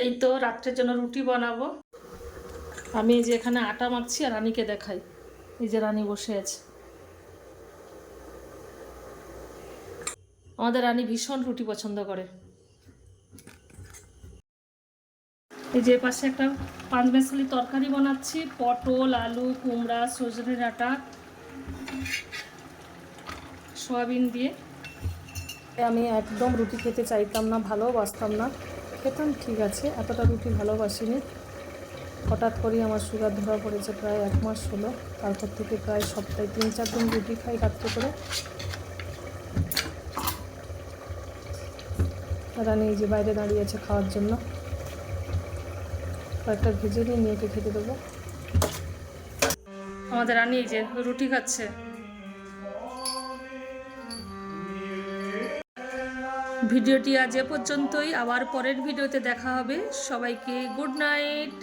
এই তো রাত্রের জন্য রুটি বানাবো। আমি এই যে এখানে আটা মাখছি আর রানীকে দেখাই। এই যে রানী বসে আছে। আমাদের রানী ভীষণ রুটি পছন্দ করে। এই যে পাশে একটা পাঁচমেশালি তরকারি বানাচ্ছি, পটল, আলু, কুমড়া, সজনে ডাঁটা, সয়াবিন দিয়ে। আমি একদম রুটি খেতে চাইতাম না, ভালোবাসতাম না, খেতাম ঠিক আছে, এতটা রুটি ভালোবাসিনি। হঠাৎ করেই আমার সুগার ধরা পড়েছে, প্রায় 1 মাস হলো। তারপর থেকে প্রায় সপ্তাহে 3-4 দিন রুটি খাই রাত্রে করে। রানী এই যে বাইরে দাঁড়িয়েছে খাওয়ার জন্য। কয়েকটা ভেজে নিয়ে মেয়েকে খেতে দেবো। আমাদের রানী এই যে রুটি খাচ্ছে। ভিডিওটি আজ এ পর্যন্তই, আবার পরের ভিডিওতে দেখা হবে। সবাইকে গুড নাইট।